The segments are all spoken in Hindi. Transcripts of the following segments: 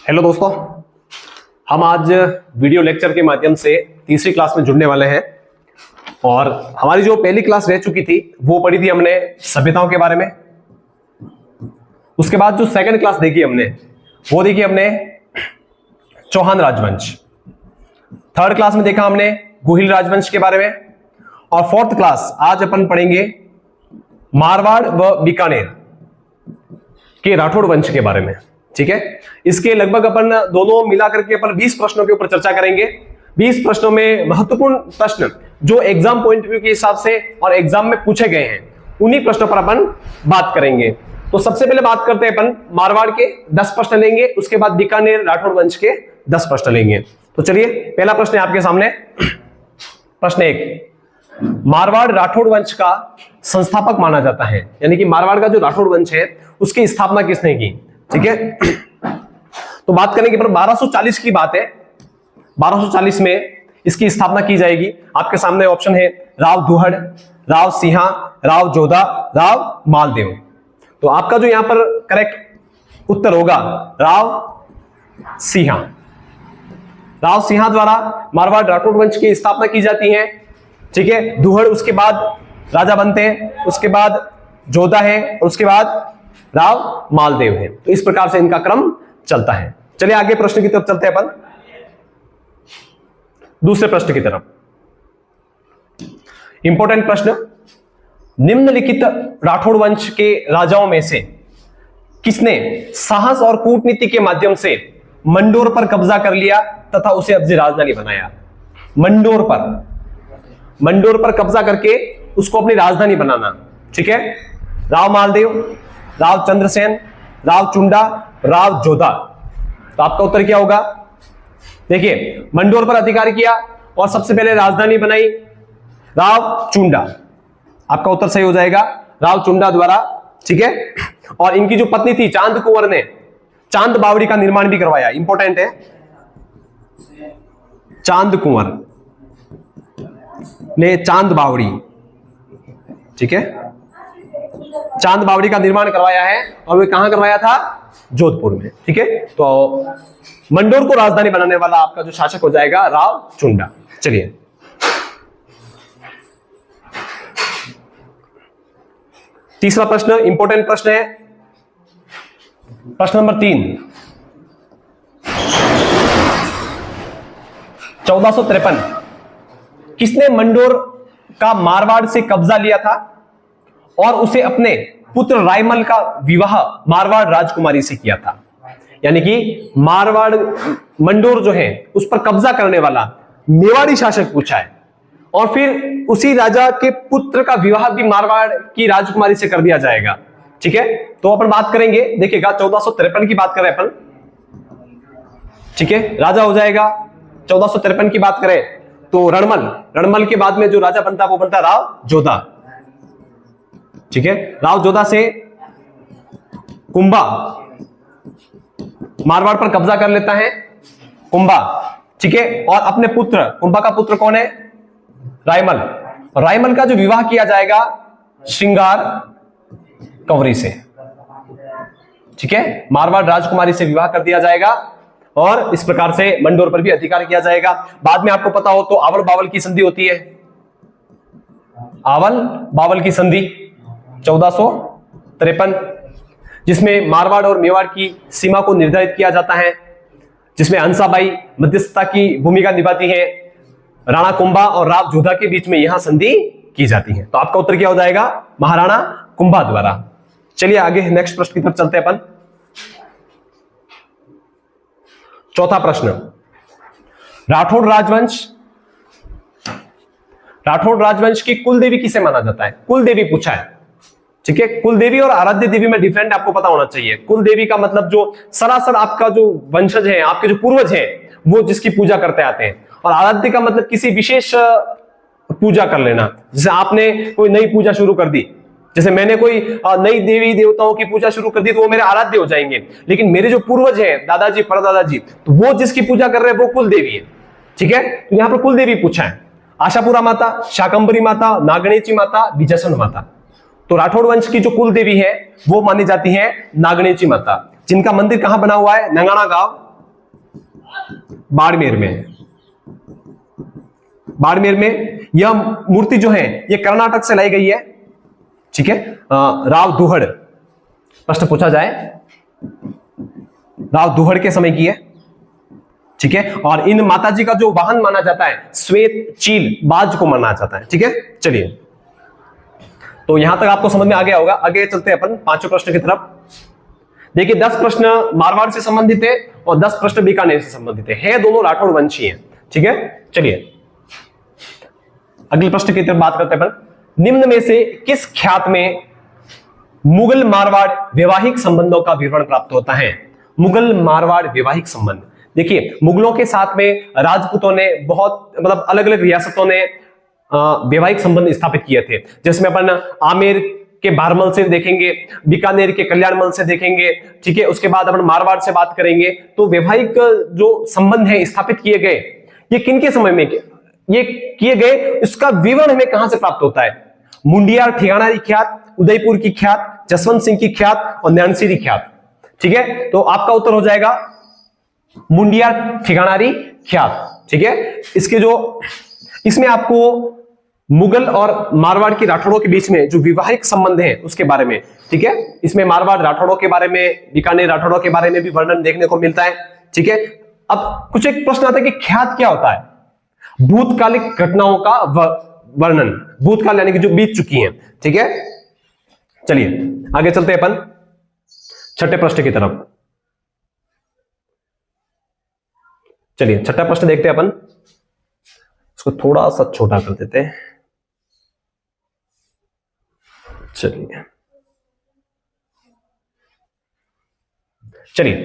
हेलो दोस्तों, हम आज वीडियो लेक्चर के माध्यम से तीसरी क्लास में जुड़ने वाले हैं। और हमारी जो पहली क्लास रह चुकी थी वो पढ़ी थी हमने सभ्यताओं के बारे में। उसके बाद जो सेकंड क्लास देखी हमने वो देखी हमने चौहान राजवंश। थर्ड क्लास में देखा हमने गुहिल राजवंश के बारे में। और फोर्थ क्लास आज अपन पढ़ेंगे मारवाड़ व बीकानेर के राठौड़ वंश के बारे में। ठीक है, इसके लगभग अपन दोनों मिला करके अपन 20 प्रश्नों के ऊपर चर्चा करेंगे। 20 प्रश्नों में महत्वपूर्ण प्रश्न जो एग्जाम पॉइंट ऑफ व्यू के हिसाब से और एग्जाम में पूछे गए हैं उन्हीं प्रश्नों पर अपन बात करेंगे। तो सबसे पहले बात करते हैं अपन मारवाड़ के 10 प्रश्न लेंगे, उसके बाद बीकानेर राठौड़ वंश के 10 प्रश्न लेंगे। तो चलिए, पहला प्रश्न है आपके सामने। प्रश्न 1, मारवाड़ राठौड़ वंश का संस्थापक माना जाता है, यानी कि मारवाड़ का जो राठौड़ वंश है उसकी स्थापना किसने की। ठीक है, तो बात करेंगे पर 1240 की बात है। 1240 में इसकी स्थापना की जाएगी। आपके सामने ऑप्शन है राव दुहड़, राव सिंहा, राव जोधा, राव मालदेव। तो आपका जो यहां पर करेक्ट उत्तर होगा राव सिंहा। राव सिंहा द्वारा मारवाड़ राठौड़ वंश की स्थापना की जाती है। ठीक है, दुहड़ उसके बाद राजा बनते हैं, उसके बाद जोधा है और उसके बाद राव मालदेव है। तो इस प्रकार से इनका क्रम चलता है। चलिए आगे प्रश्न की तरफ चलते हैं अपन, दूसरे प्रश्न की तरफ। इंपॉर्टेंट प्रश्न, निम्नलिखित राठौड़ वंश के राजाओं में से किसने साहस और कूटनीति के माध्यम से मंडोर पर कब्जा कर लिया तथा उसे अपनी राजधानी बनाया। मंडोर पर कब्जा करके उसको अपनी राजधानी बनाना। ठीक है, राव मालदेव, राव चंद्रसेन, राव चुंडा, राव जोधा। तो आपका उत्तर क्या होगा? देखिए, मंडोर पर अधिकार किया और सबसे पहले राजधानी बनाई राव चुंडा। आपका उत्तर सही हो जाएगा, राव चुंडा द्वारा। ठीक है, और इनकी जो पत्नी थी चांद कुंवर ने चांद बावड़ी का निर्माण भी करवाया। इंपॉर्टेंट है, चांद कुंवर ने चांद बावड़ी, ठीक है, चांद बावड़ी का निर्माण करवाया है। और वे कहां करवाया था? जोधपुर में। ठीक है, तो मंडोर को राजधानी बनाने वाला आपका जो शासक हो जाएगा राव चुंडा। चलिए, तीसरा प्रश्न इंपॉर्टेंट प्रश्न है। प्रश्न नंबर 3, 1453 किसने मंडोर का मारवाड़ से कब्जा लिया था और उसे अपने पुत्र रायमल का विवाह मारवाड़ राजकुमारी से किया था। यानी कि मारवाड़ मंडोर जो है उस पर कब्जा करने वाला मेवाड़ी शासक पूछा है और फिर उसी राजा के पुत्र का विवाह भी मारवाड़ की राजकुमारी से कर दिया जाएगा। ठीक है, तो अपन बात करेंगे, देखिएगा 1453 की बात करें अपन। ठीक है, राजा हो जाएगा 1453 की बात करें तो रणमल के बाद में जो राजा बनता वो बनता राव जोधा। ठीक है, राव जोधा से कुंभा मारवाड़ पर कब्जा कर लेता है, कुंभा। ठीक है, और अपने पुत्र, कुंभा का पुत्र कौन है? रायमल। और रायमल का जो विवाह किया जाएगा श्रृंगार कंवरी से। ठीक है, मारवाड़ राजकुमारी से विवाह कर दिया जाएगा और इस प्रकार से मंडोर पर भी अधिकार किया जाएगा। बाद में आपको पता हो तो आवल बावल की संधि होती है। आवल बावल की संधि 1453, जिसमें मारवाड़ और मेवाड़ की सीमा को निर्धारित किया जाता है, जिसमें हंसाबाई मध्यस्थता की भूमिका निभाती है। राणा कुंभा और राव जोधा के बीच में यहां संधि की जाती है। तो आपका उत्तर क्या हो जाएगा? महाराणा कुंभा द्वारा। चलिए आगे नेक्स्ट प्रश्न की तरफ चलते हैं अपन। चौथा प्रश्न, राठौड़ राजवंश की कुल देवी किसे माना जाता है? कुल देवी पूछा है। ठीक है, कुल देवी और आराध्य देवी में डिफरेंट आपको पता होना चाहिए। कुल देवी का मतलब जो सरासर आपका जो वंशज है, आपके जो पूर्वज हैं, वो जिसकी पूजा करते आते हैं। और आराध्य का मतलब किसी विशेष पूजा कर लेना। जैसे आपने कोई नई पूजा शुरू कर दी, जैसे मैंने कोई नई देवी देवताओं की पूजा शुरू कर दी तो वो मेरे आराध्य हो जाएंगे। लेकिन मेरे जो पूर्वज हैं, दादाजी परदादाजी, तो वो जिसकी पूजा कर रहे हैं वो कुल देवी है। ठीक है, तो यहां पर कुल देवी पूछा है। आशापुरा माता, शाकंभरी माता, नागणेची माता, बिजासन माता। तो राठौड़ वंश की जो कुल देवी है वो मानी जाती है नागणेची माता, जिनका मंदिर कहां बना हुआ है? नंगाना गांव बाड़मेर में। बाड़मेर में यह मूर्ति जो है ये कर्नाटक से लाई गई है, ठीक है। राव दुहड़, प्रश्न पूछा जाए, राव दुहड़ के समय की है, ठीक है। और इन माताजी का जो वाहन माना जाता है श्वेत चील बाज को माना जाता है, ठीक है। चलिए, तो यहां तक आपको समझ में आ गया होगा। आगे चलते हैं अपन पांचों प्रश्न की तरफ। देखिए 10 प्रश्न मारवाड़ से संबंधित है और 10 प्रश्न बीकानेर से संबंधित है दोनों राठौड़ वंशी हैं, ठीक है। चलिए अगले प्रश्न की तरफ बात करते हैं अपन। निम्न में से किस ख्यात में मुगल मारवाड़ वैवाहिक संबंधों का विवरण प्राप्त होता है? मुगल मारवाड़ वैवाहिक संबंध, देखिए मुगलों के साथ में राजपूतों ने बहुत मतलब अलग अलग रियासतों ने वैवाहिक संबंध स्थापित किए थे, जिसमें अपन आमेर के बारमल से देखेंगे, बीकानेर के कल्याणमल से देखेंगे, ठीक है। उसके बाद अपन मारवाड़ से बात करेंगे। तो वैवाहिक जो संबंध है स्थापित किए गए, ये किन के समय में ये किए गए, इसका विवरण हमें कहां से प्राप्त होता है? मुंडियार ठिकानारी ख्यात, उदयपुर की ख्यात, जसवंत सिंह की ख्यात और नैनसिरी ख्यात, ठीक है। तो आपका उत्तर हो जाएगा मुंडियार ठिकानारी ख्यात, ठीक है। इसमें आपको मुगल और मारवाड़ की राठौड़ों के बीच में जो वैवाहिक संबंध है उसके बारे में, ठीक है। इसमें मारवाड़ राठौड़ों के बारे में, बीकानेर राठौड़ों के बारे में भी वर्णन देखने को मिलता है, ठीक है। अब कुछ एक प्रश्न आता है कि ख्यात क्या होता है? भूतकालिक घटनाओं का वर्णन, भूतकाल यानी कि जो बीत चुकी हैं, ठीक है। चलिए आगे चलते हैं अपन छठे प्रश्न की तरफ। चलिए छठा प्रश्न देखते हैं अपन, इसको थोड़ा सा छोटा कर देते हैं। चलिए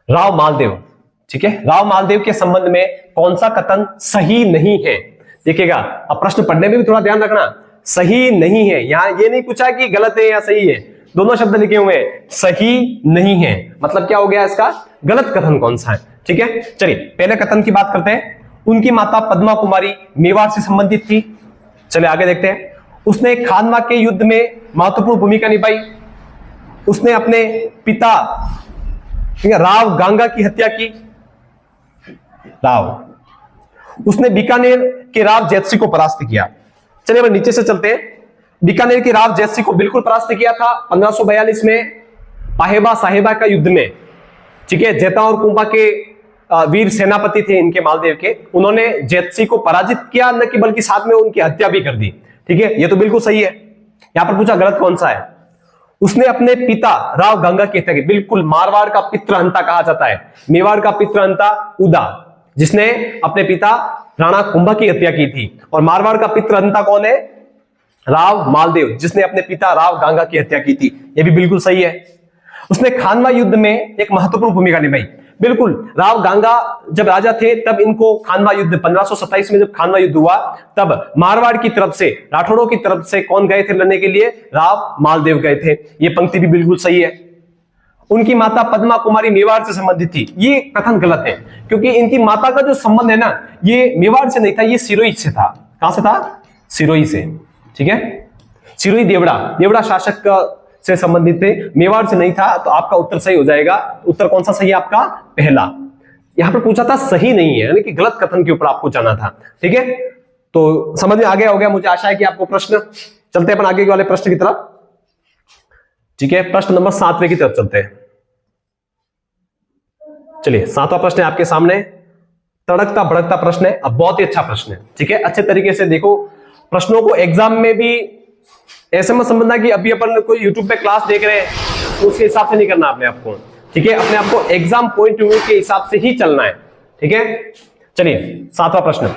राव मालदेव, ठीक है। राव मालदेव के संबंध में कौन सा कथन सही नहीं है? देखिएगा अब प्रश्न पढ़ने में भी थोड़ा ध्यान रखना, सही नहीं है, यहां ये नहीं पूछा कि गलत है या सही है, दोनों शब्द लिखे हुए हैं, सही नहीं है मतलब क्या हो गया इसका? गलत कथन कौन सा है, ठीक है। चलिए पहले कथन की बात करते हैं। उनकी माता पद्मा कुमारी मेवाड़ से संबंधित थी। चलिए आगे देखते हैं। उसने खानवा के युद्ध में महत्वपूर्ण भूमिका निभाई। उसने अपने पिता राव गांगा की हत्या की। उसने बीकानेर के राव जैतसिंह को परास्त किया। चलिए अब नीचे से चलते हैं। बीकानेर के राव जैतसिंह को बिल्कुल परास्त किया था 1542 में पाहेबा साहेबा का युद्ध में, ठीक है। जैता और कुंभा के वीर सेनापति थे इनके मालदेव के, उन्होंने जैतसिंह को पराजित किया न कि बल्कि साथ में उनकी हत्या भी कर दी, ठीक है। ये तो बिल्कुल सही है। यहां पर पूछा गलत कौन सा है? उसने अपने पिता राव गंगा की हत्या की। बिल्कुल मारवाड़ का पितृहंता कहा जाता है, मेवाड़ का पितृहंता उदा, जिसने अपने पिता राणा कुंभा की हत्या की थी। और मारवाड़ का पितृहंता कौन है? राव मालदेव, जिसने अपने पिता राव गांगा की हत्या की थी। यह भी बिल्कुल सही है। उसने खानवा युद्ध में एक महत्वपूर्ण भूमिका निभाई। बिल्कुल, राव गांगा जब राजा थे तब इनको खानवा युद्ध 1527 में जब खानवा युद्ध हुआ तब मारवाड़ की तरफ से, राठौड़ों की तरफ से कौन गए थे लड़ने के लिए? राव मालदेव गए थे। ये पंक्ति भी बिल्कुल सही है। उनकी माता पद्मा कुमारी मेवाड़ से संबंधित थी। ये कथन गलत है, क्योंकि इनकी माता का जो संबंध है ना, ये मेवाड़ से नहीं था, ये सिरोही से था। कहां से था? सिरोही से, ठीक है। सिरोही देवड़ा शासक से संबंधित थे, मेवाड़ से नहीं था। तो आपका उत्तर सही हो जाएगा। उत्तर कौन सा सही है आपका? पहला। यहां पर पूछा था सही नहीं है, यानी कि गलत कथन के ऊपर आपको जाना था, ठीक है। तो समझ में आ गया हो गया, मुझे आशा है कि आपको प्रश्न। चलते हैं अपन आगे वाले प्रश्न की तरफ, ठीक है। प्रश्न नंबर 7वें की तरफ चलते हैं। चलिए 7वां प्रश्न है आपके सामने, तड़कता भड़कता प्रश्न है। अब बहुत ही अच्छा प्रश्न है, ठीक है। अच्छे तरीके से देखो प्रश्नों को। एग्जाम में भी ऐसे मत समझना कि अभी अपन कोई यूट्यूब पे क्लास देख रहे हैं तो उसके हिसाब से नहीं करना आपने आपको, ठीक है। अपने आपको एग्जाम पॉइंट ऑफ व्यू के हिसाब से ही चलना है, ठीक है। चलिए 7वां प्रश्न।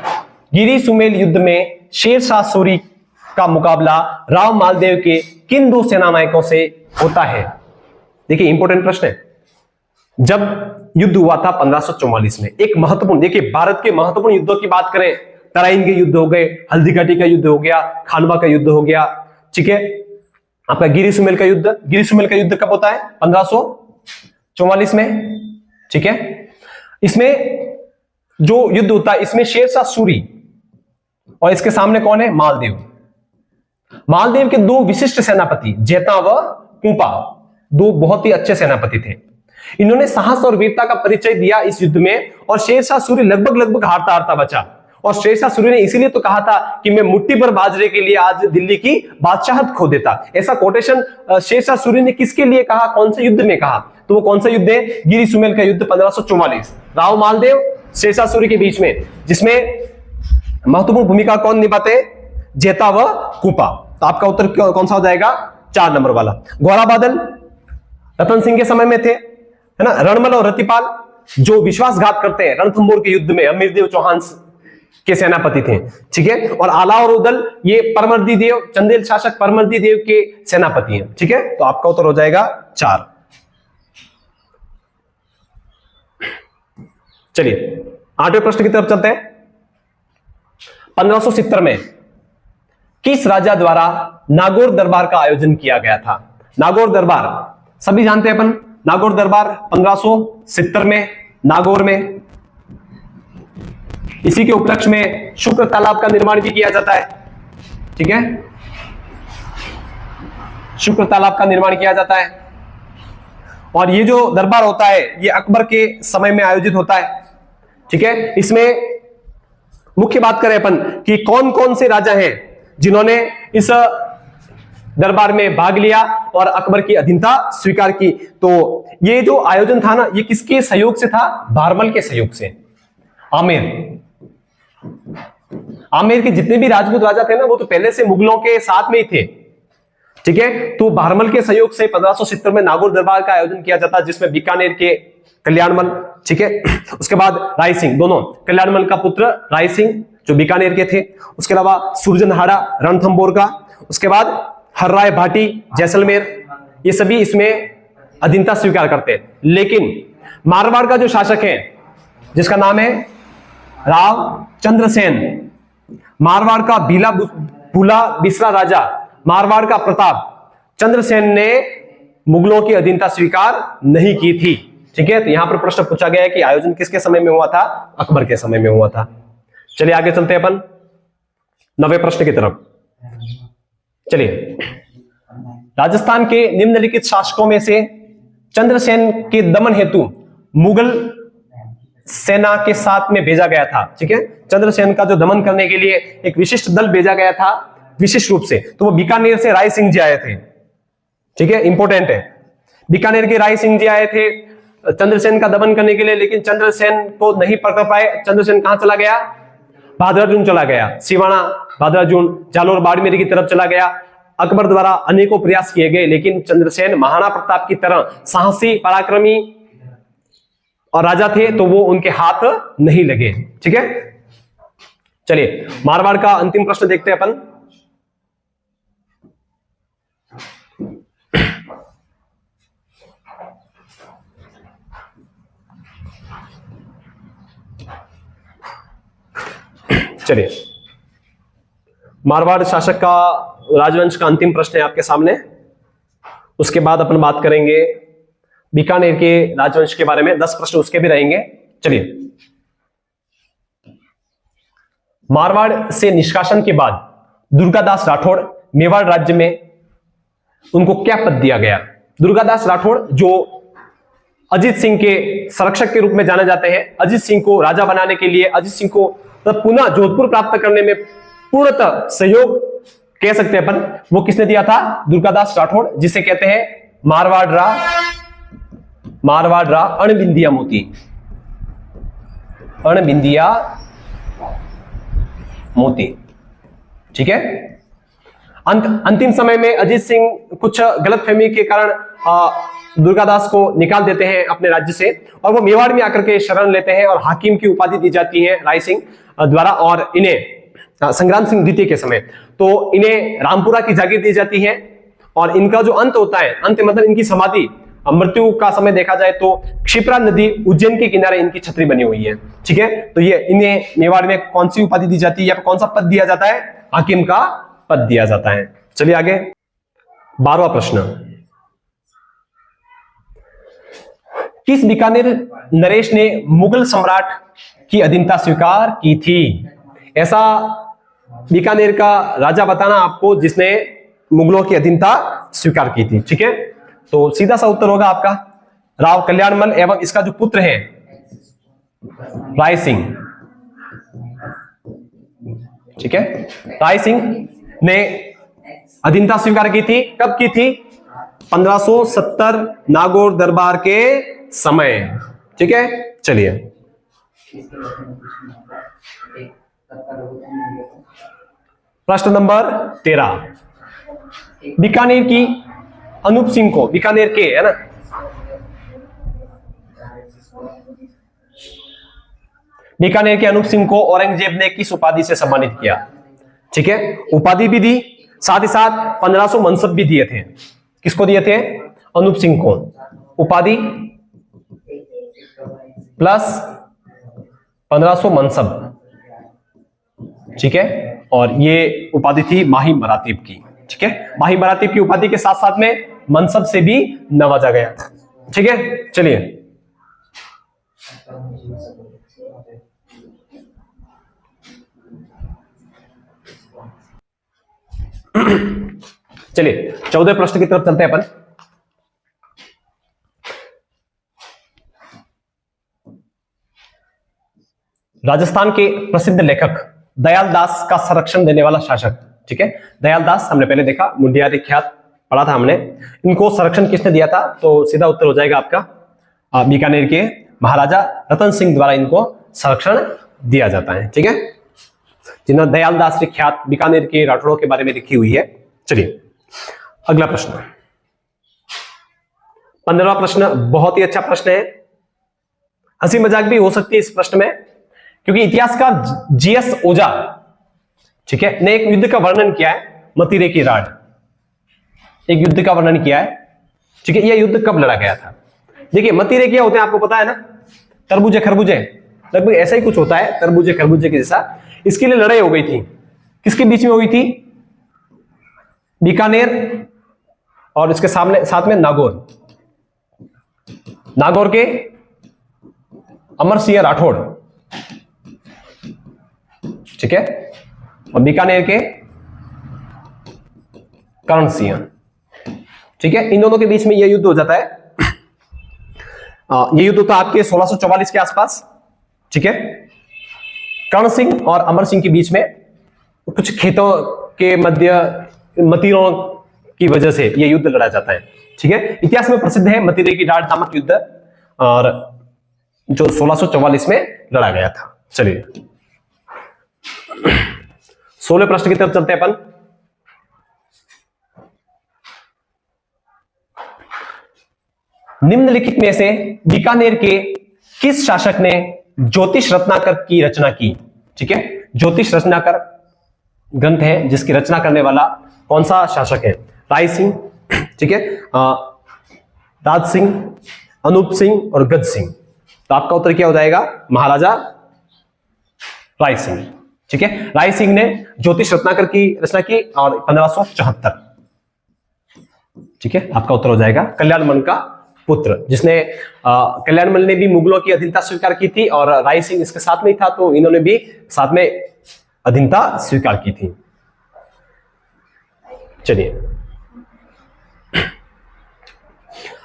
गिरी सुमेल युद्ध में शेरशाह सूरी का मुकाबला राव मालदेव के किन दो सेना नायकों से होता है? देखिए इंपॉर्टेंट प्रश्न है। जब युद्ध हुआ था 1544 में, एक महत्वपूर्ण, देखिए भारत के महत्वपूर्ण युद्धों की बात करें, तराइन के युद्ध हो गए, हल्दीघाटी का युद्ध हो गया, खानवा का युद्ध हो गया, ठीक है। आपका गिरी सुमेल का युद्ध, गिरी सुमेल का युद्ध कब होता है? 1544 में, ठीक है। इसमें जो युद्ध होता है इसमें शेरशाह सूरी और इसके सामने कौन है? मालदेव। के दो विशिष्ट सेनापति जैता व कुंपा, दो बहुत ही अच्छे सेनापति थे। इन्होंने साहस और वीरता का परिचय दिया इस युद्ध में, और शेरशाह सूरी लगभग हारता हारता बचा। और शेरशाह सूरी ने इसीलिए तो कहा था कि मैं मुट्ठी भर बाजरे के लिए आज दिल्ली की बादशाहत खो देता। ऐसा कोटेशन शेरशाह सूरी ने किसके लिए कहा, कौन से युद्ध में कहा? तो वो कौन सा युद्ध है? गिरी सुमेल का युद्ध 1544, राव मालदेव शेरशाह सूरी के बीच में, जिसमें महत्वपूर्ण भूमिका कौन निभाते? जेता व कुपा। तो आपका उत्तर कौन सा हो जाएगा? 4 नंबर वाला। घोड़ा बादल रतन सिंह के समय में थे, है ना। रणमल और रतिपाल जो विश्वासघात करते हैं रणथंभौर के युद्ध में, अमीरदेव चौहान के सेनापति थे, ठीक है। और आला और उदल ये परमर्दी देव, चंदेल शासक परमर्दी देव के सेनापति हैं, ठीक है। तो आपका उत्तर हो जाएगा 4। चलिए 8वें प्रश्न की तरफ चलते हैं। 1570 में किस राजा द्वारा नागौर दरबार का आयोजन किया गया था? नागौर दरबार सभी जानते हैं अपन। नागौर दरबार 1570 में नागौर में, इसी के उपलक्ष्य में शुक्र तालाब का निर्माण भी किया जाता है, ठीक है। शुक्र तालाब का निर्माण किया जाता है। और ये जो दरबार होता है ये अकबर के समय में आयोजित होता है, ठीक है। इसमें मुख्य बात करें अपन कि कौन कौन से राजा हैं जिन्होंने इस दरबार में भाग लिया और अकबर की अधीनता स्वीकार की। तो ये जो आयोजन था ना, ये किसके सहयोग से था? भारमल के सहयोग से। आमेर के जितने भी राजपूत राजा थे ना, वो तो पहले से मुगलों के साथ में ही थे, ठीक है। तो भारमल के सहयोग से 1570 में नागौर दरबार का आयोजन किया जाता, जिसमें बीकानेर के कल्याणमल, ठीक है, उसके बाद राय सिंह, दोनों कल्याणमल का पुत्र राय सिंह जो बीकानेर के थे, उसके अलावा सुरजनहाड़ा रणथंभौर का, उसके बाद हर्राय भाटी जैसलमेर, ये सभी इसमें अधीनता स्वीकार करते हैं। लेकिन मारवाड़ का जो शासक है जिसका नाम है राव चंद्रसेन, मारवाड़ का भूला बिसरा राजा, मारवाड़ का प्रताप, चंद्रसेन ने मुगलों की अधीनता स्वीकार नहीं की थी, ठीक है। तो यहां पर प्रश्न पूछा गया है कि आयोजन किसके समय में हुआ था? अकबर के समय में हुआ था। चलिए आगे चलते हैं अपन 9वें प्रश्न की तरफ। चलिए, राजस्थान के निम्नलिखित शासकों में से चंद्रसेन के दमन हेतु मुगल सेना के साथ में भेजा गया था, ठीक है। चंद्रसेन का जो दमन करने के लिए एक विशिष्ट दल भेजा गया था विशिष्ट रूप से, तो वो बीकानेर से राय सिंह जी आए थे, ठीक है, इंपॉर्टेंट है। बीकानेर के राय सिंह जी आए थे चंद्रसेन का दमन करने के लिए, लेकिन चंद्रसेन को नहीं पकड़ पाए। चंद्रसेन कहां चला गया? भादराजून चला गया, सिवाना, भादराजून, जालोर, बाड़मेर की तरफ चला गया। अकबर द्वारा अनेकों प्रयास किए गए, लेकिन चंद्रसेन महाराणा प्रताप की तरह साहसी, पराक्रमी और राजा थे, तो वो उनके हाथ नहीं लगे, ठीक है। चलिए मारवाड़ का अंतिम प्रश्न देखते हैं अपन। चलिए, मारवाड़ शासक का राजवंश का अंतिम प्रश्न है आपके सामने। उसके बाद अपन बात करेंगे बीकानेर के राजवंश के बारे में, 10 प्रश्न उसके भी रहेंगे। चलिए, मारवाड़ से निष्कासन के बाद दुर्गादास राठौड़ मेवाड़ राज्य में उनको क्या पद दिया गया? दुर्गादास राठौड़ जो अजीत सिंह के संरक्षक के रूप में जाने जाते हैं, अजीत सिंह को राजा बनाने के लिए, अजीत सिंह को पुनः जोधपुर प्राप्त करने में पूर्णतः सहयोग कह सकते हैं अपन, वो किसने दिया था? दुर्गादास राठौड़, जिसे कहते हैं मारवाड़ रा अणबिंदिया मोती, अणबिंदिया मोती, ठीक है। अंतिम समय में अजीत सिंह कुछ गलतफहमी के कारण दुर्गादास को निकाल देते हैं अपने राज्य से, और वो मेवाड़ में आकर के शरण लेते हैं और हाकिम की उपाधि दी जाती है राय सिंह द्वारा, और इन्हें संग्राम सिंह द्वितीय के समय तो इन्हें रामपुरा की जागीर दी जाती है। और इनका जो अंत होता है, अंत मतलब इनकी समाधि, मृत्यु का समय देखा जाए तो क्षिप्रा नदी उज्जैन के किनारे इनकी छतरी बनी हुई है, ठीक है। तो ये इन्हें मेवाड़ में कौन सी उपाधि दी जाती है या कौन सा पद दिया जाता है? हाकिम का पद दिया जाता है। चलिए आगे 12वां प्रश्न, किस बीकानेर नरेश ने मुगल सम्राट की अधीनता स्वीकार की थी? ऐसा बीकानेर का राजा बताना आपको जिसने मुगलों की अधीनता स्वीकार की थी, ठीक है। तो सीधा सा उत्तर होगा आपका राव कल्याणमल एवं इसका जो पुत्र है राय सिंह, ठीक है। राय सिंह ने अधीनता स्वीकार की थी, कब की थी? 1570 नागौर दरबार के समय, ठीक है। चलिए प्रश्न नंबर 13, बीकानेर की अनूप सिंह को, बीकानेर के है ना, बीकानेर के अनूप सिंह को औरंगजेब ने किस उपाधि से सम्मानित किया? ठीक है, उपाधि भी दी, साथ ही साथ 1500 मनसब भी दिए थे। किसको दिए थे? अनूप सिंह को। उपाधि प्लस 1500 मनसब, ठीक है। और ये उपाधि थी माही मरातीब की, ठीक है। माही मरातीब की उपाधि के साथ साथ में मनसब से भी नवाजा गया, ठीक है। चलिए चलिए 14 प्रश्न की तरफ चलते हैं अपन। राजस्थान के प्रसिद्ध लेखक दयाल दास का संरक्षण देने वाला शासक, ठीक है। दयाल दास हमने पहले देखा, मुंडियारी ख्यात पढ़ा था हमने। इनको संरक्षण किसने दिया था? तो सीधा उत्तर हो जाएगा आपका बीकानेर के महाराजा रतन सिंह द्वारा इनको संरक्षण दिया जाता है, ठीक है। जिन्होंने दयाल दास की ख्यात बीकानेर के राठौड़ों के बारे में लिखी हुई है। चलिए अगला प्रश्न, 15वां प्रश्न बहुत ही अच्छा प्रश्न है, हंसी मजाक भी हो सकती है इस प्रश्न में, क्योंकि इतिहासकार जीएस ओझा, ठीक है, ने एक युद्ध का वर्णन किया है, मतीरे की राड। एक युद्ध का वर्णन किया है, ठीक है। यह युद्ध कब लड़ा गया था? देखिए मतीरे क्या होते हैं आपको पता है ना, तरबूजे खरबूजे, लगभग ऐसा ही कुछ होता है, तरबूजे खरबूजे के जैसा। इसके लिए लड़ाई हो गई थी, किसके बीच में हुई थी? बीकानेर और इसके सामने साथ में नागौर, नागौर के अमर सिंह राठौड़, ठीक है, और बीकानेर के कर्ण सिंह, ठीक है। इन दोनों के बीच में यह युद्ध हो जाता है। यह युद्ध होता है आपके 1644 के आसपास, ठीक है। कर्ण सिंह और अमर सिंह के बीच में कुछ खेतों के मध्य मतीरों की वजह से यह युद्ध लड़ा जाता है, ठीक है। इतिहास में प्रसिद्ध है मतीरे की डांड नामक युद्ध, और जो 1644 में लड़ा गया था। चलिए 16 प्रश्न की तरफ चलते हैं अपन। निम्नलिखित में से बीकानेर के किस शासक ने ज्योतिष रत्नाकर की रचना की? ठीक है, ज्योतिष रत्नाकर ग्रंथ है जिसकी रचना करने वाला कौन सा शासक है? राय सिंह, ठीक है, राज सिंह, अनूप सिंह और गज सिंह। तो आपका उत्तर क्या हो जाएगा? महाराजा राय सिंह, ठीक है। राय सिंह ने ज्योतिष रत्नाकर की रचना की और 1574, ठीक है। आपका उत्तर हो जाएगा कल्याणमल का पुत्र, जिसने कल्याणमल ने भी मुगलों की अधीनता स्वीकार की थी और राय सिंह इसके साथ में ही था, तो इन्होंने भी साथ में अधीनता स्वीकार की थी। चलिए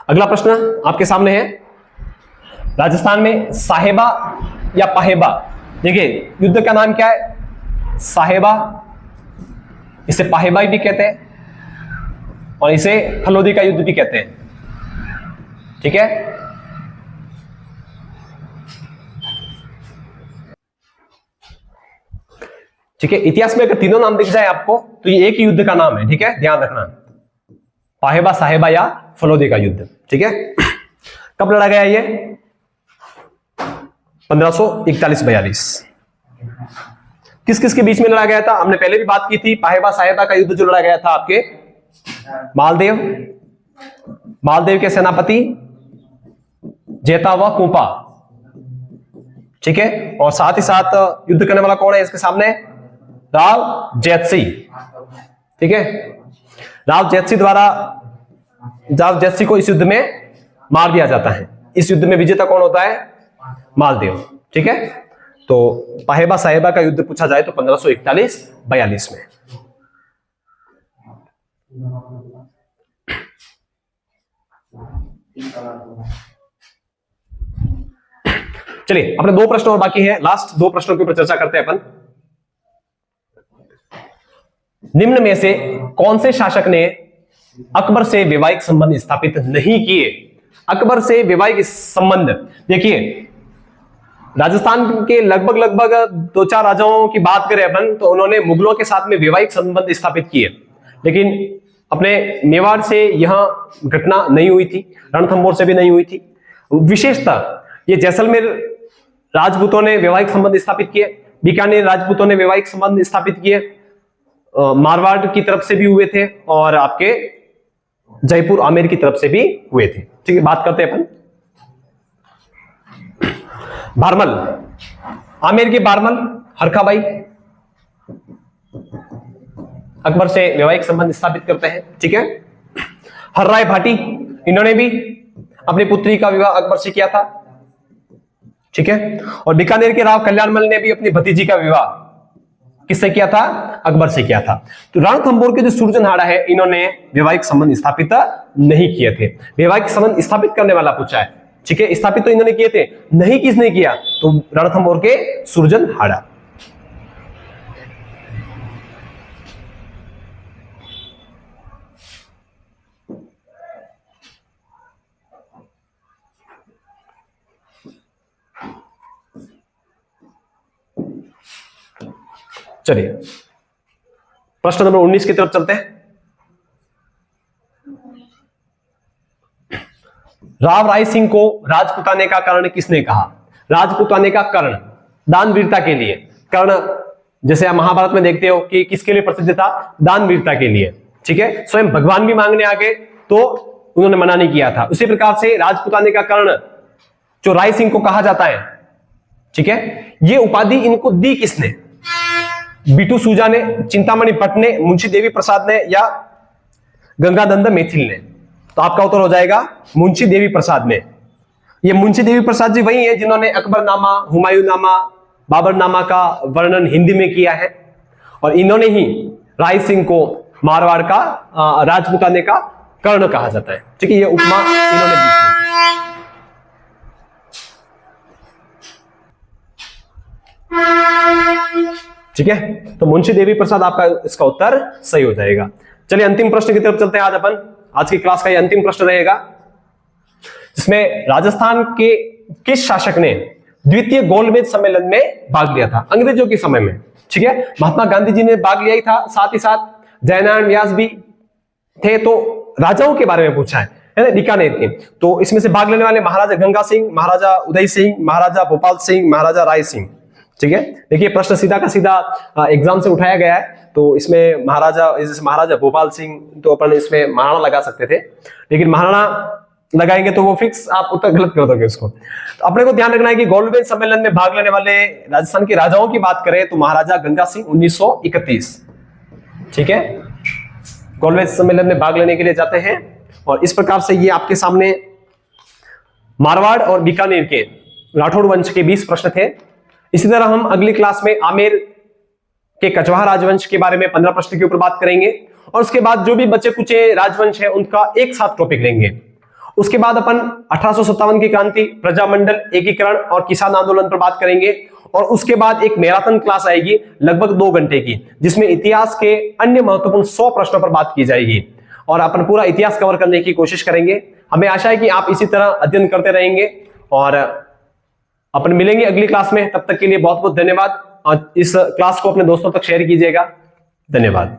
अगला प्रश्न आपके सामने है, राजस्थान में साहेबा या पाहेबा, देखिए युद्ध का नाम क्या है? साहेबा, इसे पाहेबा भी कहते हैं और इसे फलोदी का युद्ध भी कहते हैं, ठीक है। ठीक है, इतिहास में अगर तीनों नाम दिख जाए आपको तो ये एक ही युद्ध का नाम है, ठीक है, ध्यान रखना, पाहेबा, साहेबा या फलोदी का युद्ध, ठीक है। कब लड़ा गया ये? 1541-42। किस किस के बीच में लड़ा गया था? हमने पहले भी बात की थी, पाहेबा साहेबा का युद्ध जो लड़ा गया था आपके मालदेव के सेनापति जेता व कुंपा, ठीक है, और साथ ही साथ युद्ध करने वाला कौन है इसके सामने? राव जैतसी, ठीक है। राव जैतसी को इस युद्ध में मार दिया जाता है। इस युद्ध में विजेता कौन होता है? मालदेव, ठीक है। तो पाहेबा साहेबा का युद्ध पूछा जाए तो 1541-42 में। चलिए अपने 2 प्रश्न और बाकी हैं, लास्ट 2 प्रश्नों के ऊपर चर्चा करते हैं अपन। निम्न में से कौन से शासक ने अकबर से वैवाहिक संबंध स्थापित नहीं किए? अकबर से वैवाहिक संबंध, देखिए राजस्थान के लगभग 2-4 राजाओं की बात करें अपन तो उन्होंने मुगलों के साथ में वैवाहिक संबंध स्थापित किए, लेकिन अपने मेवाड़ से यह घटना नहीं हुई थी, रणथंभौर से भी नहीं हुई थी। विशेषतः ये जैसलमेर राजपूतों ने वैवाहिक संबंध स्थापित किए, बीकानेर राजपूतों ने वैवाहिक संबंध स्थापित किए, मारवाड़ की तरफ से भी हुए थे और आपके जयपुर आमेर की तरफ से भी हुए थे। ठीक है, बात करते हैं अपन भारमल, आमेर के भारमल हरखाबाई अकबर से वैवाहिक संबंध स्थापित करते हैं। ठीक है, हर्राय भाटी, इन्होंने भी अपनी पुत्री का विवाह अकबर से किया था। ठीक है, और बीकानेर के राव कल्याणमल ने भी अपनी भतीजी का विवाह किससे किया था? अकबर से किया था। तो रणथंभौर के जो सुरजनहाड़ा है, इन्होंने वैवाहिक संबंध स्थापित नहीं किए थे। वैवाहिक संबंध स्थापित करने वाला पूछा है। ठीक है, स्थापित तो इन्होंने किए थे, नहीं किसने किया? तो रणथंभौर के सुरजनहाड़ा। चलिए प्रश्न नंबर 19 की तरफ चलते हैं। राव राय सिंह को राजपुताने का कर्ण किसने कहा? राजपुताने का कर्ण, दानवीरता के लिए। कर्ण जैसे आप महाभारत में देखते हो कि किसके लिए प्रसिद्ध था? दानवीरता के लिए। ठीक है, स्वयं भगवान भी मांगने आ गए तो उन्होंने मना नहीं किया था। उसी प्रकार से राजपुताने का कर्ण जो राय सिंह को कहा जाता है, ठीक है, ये उपाधि इनको दी किसने? बीटू सूजा ने, चिंतामणि भट्ट ने, मुंशी देवी प्रसाद ने या गंगानंद मैथिल ने? तो आपका उत्तर हो जाएगा मुंशी देवी प्रसाद ने। ये मुंशी देवी प्रसाद जी वही है जिन्होंने अकबरनामा, हुमायूंनामा, बाबरनामा का वर्णन हिंदी में किया है, और इन्होंने ही राय सिंह को मारवाड़ का राजपुताने का कर्ण कहा जाता है। ठीक है, ये उपमा इन्होंने दी थी। ठीक है, तो मुंशी देवी प्रसाद आपका इसका उत्तर सही हो जाएगा। चलिए अंतिम प्रश्न की तरफ चलते हैं। आज अपन आज की क्लास का ये अंतिम प्रश्न रहेगा, जिसमें राजस्थान के किस शासक ने द्वितीय गोलमेज सम्मेलन में भाग लिया था? अंग्रेजों के समय में। ठीक है, महात्मा गांधी जी ने भाग लिया ही था, साथ ही साथ जयनारायण व्यास भी थे। तो राजाओं के बारे में पूछा है ना, बीकानेर के। तो इसमें से भाग लेने वाले महाराजा गंगा सिंह, महाराजा उदय सिंह, महाराजा भोपाल सिंह, महाराजा राय सिंह। ठीक है, देखिए प्रश्न सीधा का सीधा एग्जाम से उठाया गया है। तो इसमें महाराजा भोपाल सिंह, तो अपन इसमें महाराणा लगा सकते थे, लेकिन महाराणा लगाएंगे तो वो फिक्स आप उत्तर गलत कर दोगे उसको। तो अपने को ध्यान रखना है कि गोलमेज सम्मेलन में भाग लेने वाले राजस्थान के राजाओं की बात करें तो महाराजा गंगा सिंह 1931। ठीक है, गोलमेज सम्मेलन में भाग लेने के लिए जाते हैं। और इस प्रकार से ये आपके सामने मारवाड़ और बीकानेर के राठौड़ वंश के 20 प्रश्न थे। इसी तरह हम अगली क्लास में आमेर के कछवाहा राजवंश के बारे में 15 प्रश्न के ऊपर बात करेंगे, और उसके बाद जो भी बचे कुचे राजवंश है उनका एक साथ टॉपिक लेंगे। उसके बाद अपन 1857 की क्रांति, प्रजामंडल, एकीकरण और किसान आंदोलन पर बात करेंगे, और उसके बाद एक मैराथन क्लास आएगी लगभग 2 घंटे की, जिसमें इतिहास के अन्य महत्वपूर्ण 100 प्रश्नों पर बात की जाएगी, और अपन पूरा इतिहास कवर करने की कोशिश करेंगे। हमें आशा है कि आप इसी तरह अध्ययन करते रहेंगे, और अपन मिलेंगे अगली क्लास में। तब तक के लिए बहुत बहुत धन्यवाद, और इस क्लास को अपने दोस्तों तक शेयर कीजिएगा। धन्यवाद।